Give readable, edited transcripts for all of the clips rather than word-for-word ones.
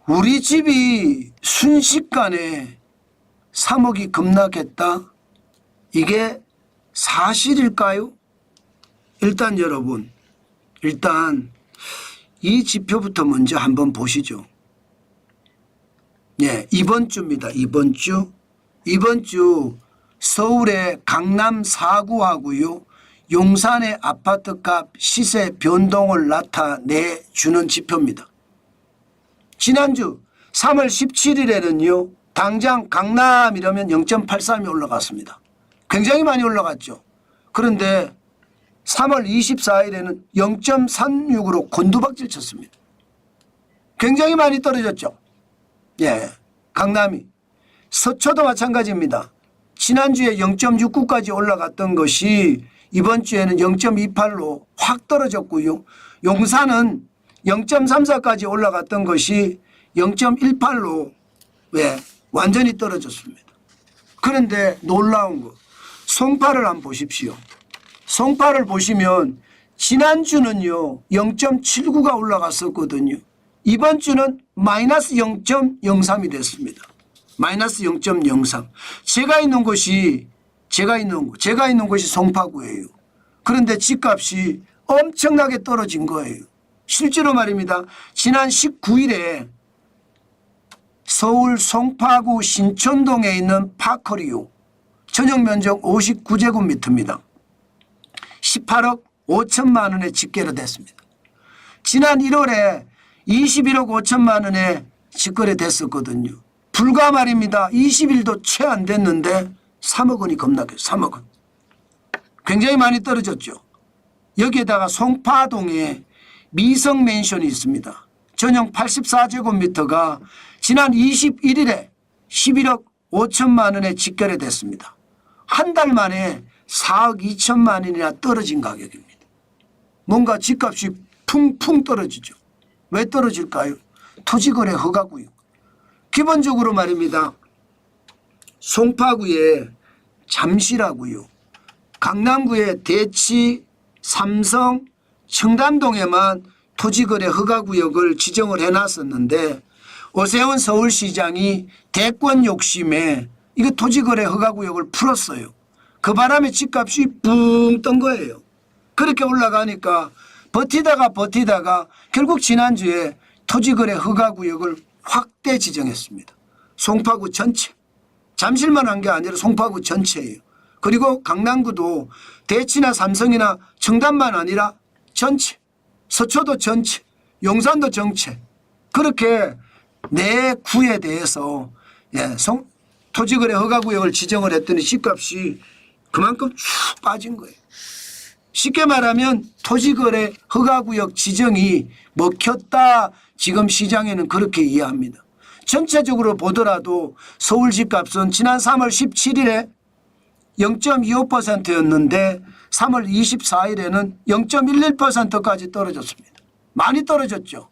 우리 집이 순식간에 3억이 급락했다. 이게 사실일까요? 일단 여러분, 이 지표부터 먼저 한번 보시죠. 예, 이번 주입니다. 이번 주 서울의 강남 4구하고요. 용산의 아파트값 시세 변동을 나타내주는 지표입니다. 지난주 3월 17일에는요. 당장 강남 이러면 0.83이 올라갔습니다. 굉장히 많이 올라갔죠. 그런데 3월 24일에는 0.36으로 곤두박질 쳤습니다. 굉장히 많이 떨어졌죠. 예, 강남이. 서초도 마찬가지입니다. 지난주에 0.69까지 올라갔던 것이 이번 주에는 0.28로 확 떨어졌고요. 용산은 0.34까지 올라갔던 것이 0.18로 완전히 떨어졌습니다. 그런데 놀라운 거 송파를 한번 보십시오. 송파를 보시면 지난주는요 0.79가 올라갔었거든요. 이번 주는 마이너스 0.03이 됐습니다. 마이너스 0.03. 제가 있는 곳이 송파구예요. 그런데 집값이 엄청나게 떨어진 거예요. 실제로 말입니다. 지난 19일에 서울 송파구 신촌동에 있는 파커리오 전용 면적 59제곱미터입니다. 18억 5천만 원에 집계가 됐습니다. 지난 1월에 21억 5천만 원에 집거래 됐었거든요. 불과 말입니다. 20일도 채 안 됐는데 3억 원이 급락해요. 3억 원. 굉장히 많이 떨어졌죠. 여기에다가 송파동에 미성맨션이 있습니다. 전용 84제곱미터가 지난 21일에 11억 5천만 원에 집결이 됐습니다. 한 달 만에 4억 2천만 원이나 떨어진 가격입니다. 뭔가 집값이 풍풍 떨어지죠. 왜 떨어질까요? 토지거래 허가구역. 기본적으로 말입니다. 송파구에 잠실하고요. 강남구에 대치, 삼성, 청담동에만 토지거래 허가구역을 지정을 해놨었는데 오세훈 서울시장이 대권 욕심에 이거 토지거래 허가구역을 풀었어요. 그 바람에 집값이 붕 뜬 거예요. 그렇게 올라가니까 버티다가 결국 지난주에 토지거래 허가구역을 확대 지정했습니다. 송파구 전체. 잠실만 한 게 아니라 송파구 전체예요. 그리고 강남구도 대치나 삼성이나 청담만 아니라 전체. 서초도 전체. 용산도 전체. 그렇게 내 구에 대해서 토지거래 허가구역을 지정을 했더니 집값이 그만큼 쭉 빠진 거예요. 쉽게 말하면 토지거래 허가구역 지정이 먹혔다. 지금 시장에는 그렇게 이해합니다. 전체적으로 보더라도 서울 집값은 지난 3월 17일에 0.25%였는데 3월 24일에는 0.11%까지 떨어졌습니다. 많이 떨어졌죠.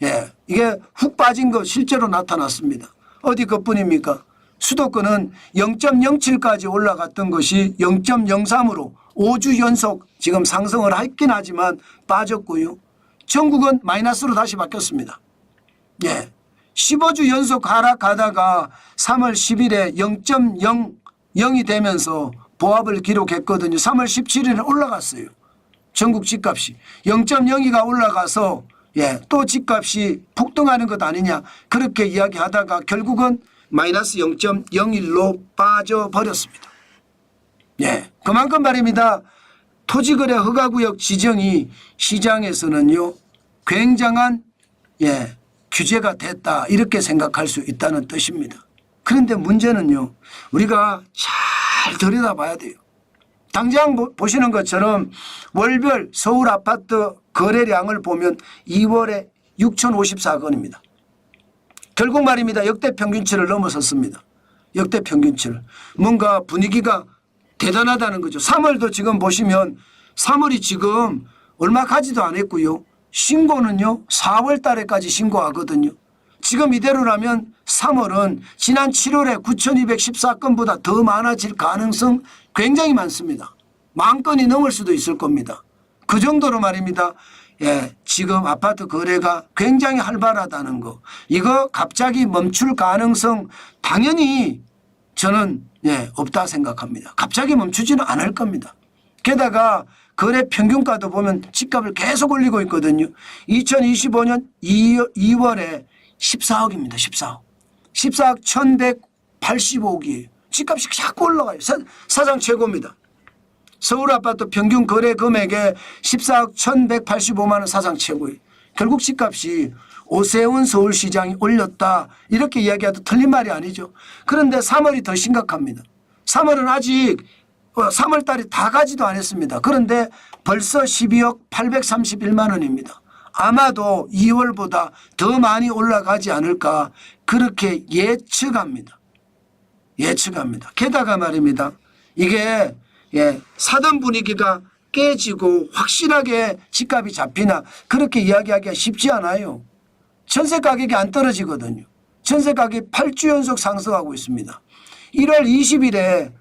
예, 이게 훅 빠진 거 실제로 나타났습니다. 어디 그뿐입니까? 수도권은 0.07까지 올라갔던 것이 0.03으로 5주 연속 지금 상승을 했긴 하지만 빠졌고요. 전국은 마이너스로 다시 바뀌었습니다. 예, 15주 연속 하락하다가 3월 10일에 0.00이 되면서 보합을 기록했거든요. 3월 17일에 올라갔어요. 전국 집값이 0.02가 올라가서 또 집값이 폭등하는 것 아니냐 그렇게 이야기하다가 결국은 마이너스 0.01로 빠져버렸습니다. 예, 그만큼 말입니다. 토지거래 허가구역 지정이 시장에서는요 굉장한 규제가 됐다 이렇게 생각할 수 있다는 뜻입니다. 그런데 문제는요 우리가 잘 들여다봐야 돼요. 당장 보시는 것처럼 월별 서울 아파트 거래량을 보면 2월에 6,054건입니다. 결국 말입니다. 역대 평균치를 넘어섰습니다. 역대 평균치를. 뭔가 분위기가 대단하다는 거죠. 3월도 지금 보시면 3월이 지금 얼마 가지도 않았고요. 신고는요 4월 달에까지 신고하거든요. 지금 이대로라면 3월은 지난 7월에 9,214건보다 더 많아질 가능성 굉장히 많습니다. 10,000건이 넘을 수도 있을 겁니다. 그 정도로 말입니다. 지금 아파트 거래가 굉장히 활발하다는 거, 이거 갑자기 멈출 가능성 당연히 저는 없다 생각합니다. 갑자기 멈추지는 않을 겁니다. 게다가 거래 평균가도 보면 집값을 계속 올리고 있거든요. 2025년 2월에 14억입니다. 14억. 14억 1185억이에요. 집값이 자꾸 올라가요. 사상 최고입니다. 서울 아파트 평균 거래 금액의 14억 1185만 원 사상 최고예요. 결국 집값이 오세훈 서울시장이 올렸다 이렇게 이야기해도 틀린 말이 아니죠. 그런데 3월이 더 심각합니다. 3월은 아직 3월 달이 다 가지도 않았습니다. 그런데 벌써 12억 831만 원입니다. 아마도 2월보다 더 많이 올라가지 않을까 그렇게 예측합니다. 예측합니다. 게다가 말입니다. 이게 사던 분위기가 깨지고 확실하게 집값이 잡히나 그렇게 이야기하기가 쉽지 않아요. 전세 가격이 안 떨어지거든요. 전세 가격이 8주 연속 상승하고 있습니다. 1월 20일에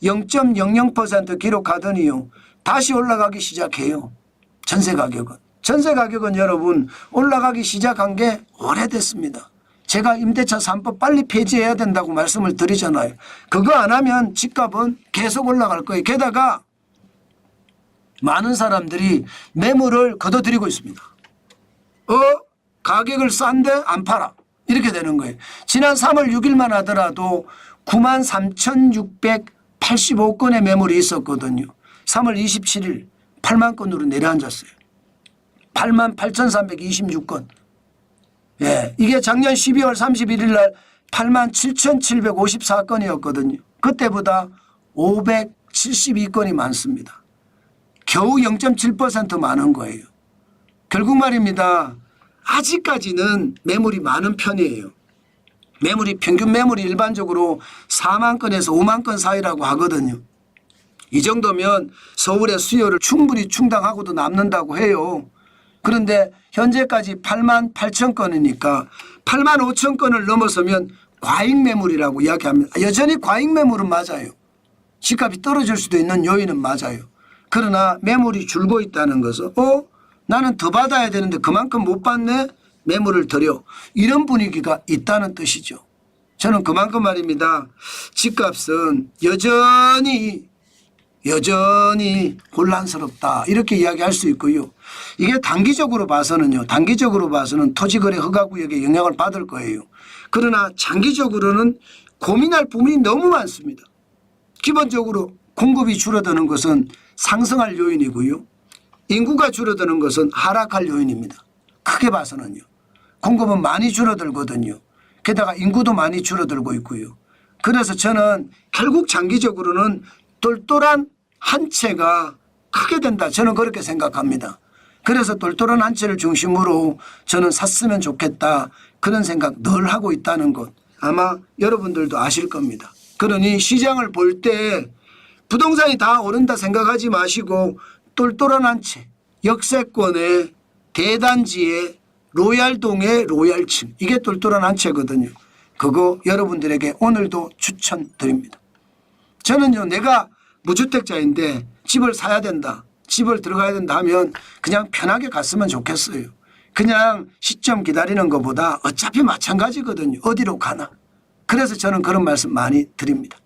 0.00% 기록하더니요. 다시 올라가기 시작해요. 전세 가격은. 전세 가격은 여러분 올라가기 시작한 게 오래됐습니다. 제가 임대차 3법 빨리 폐지해야 된다고 말씀을 드리잖아요. 그거 안 하면 집값은 계속 올라갈 거예요. 게다가 많은 사람들이 매물을 걷어들이고 있습니다. 가격을 싼데 안 팔아. 이렇게 되는 거예요. 지난 3월 6일만 하더라도 93,685건의 매물이 있었거든요. 3월 27일 8만 건으로 내려앉았어요. 88,326건. 이게 작년 12월 31일 날 87,754건이었거든요. 그때보다 572건이 많습니다. 겨우 0.7% 많은 거예요. 결국 말입니다. 아직까지는 매물이 많은 편이에요. 평균 매물이 일반적으로 4만 건에서 5만 건 사이라고 하거든요. 이 정도면 서울의 수요를 충분히 충당하고도 남는다고 해요. 그런데 현재까지 8만 8천 건이니까 8만 5천 건을 넘어서면 과잉 매물이라고 이야기합니다. 여전히 과잉 매물은 맞아요. 집값이 떨어질 수도 있는 요인은 맞아요. 그러나 매물이 줄고 있다는 것은 나는 더 받아야 되는데 그만큼 못 받네. 매물을 들여. 이런 분위기가 있다는 뜻이죠. 저는 그만큼 말입니다. 집값은 여전히 혼란스럽다 이렇게 이야기할 수 있고요. 이게 단기적으로 봐서는 토지거래 허가구역에 영향을 받을 거예요. 그러나 장기적으로는 고민할 부분이 너무 많습니다. 기본적으로 공급이 줄어드는 것은 상승할 요인이고요. 인구가 줄어드는 것은 하락할 요인입니다. 크게 봐서는요. 공급은 많이 줄어들거든요. 게다가 인구도 많이 줄어들고 있고요. 그래서 저는 결국 장기적으로는 똘똘한 한 채가 크게 된다. 저는 그렇게 생각합니다. 그래서 똘똘한 한 채를 중심으로 저는 샀으면 좋겠다. 그런 생각 늘 하고 있다는 것 아마 여러분들도 아실 겁니다. 그러니 시장을 볼 때 부동산이 다 오른다 생각하지 마시고 똘똘한 한 채, 역세권의 대단지의 로얄동의 로얄층 이게 똘똘한 한 채거든요. 그거 여러분들에게 오늘도 추천드립니다. 저는요 내가 무주택자인데 집을 사야 된다. 집을 들어가야 된다 하면 그냥 편하게 갔으면 좋겠어요. 그냥 시점 기다리는 것보다 어차피 마찬가지거든요. 어디로 가나. 그래서 저는 그런 말씀 많이 드립니다.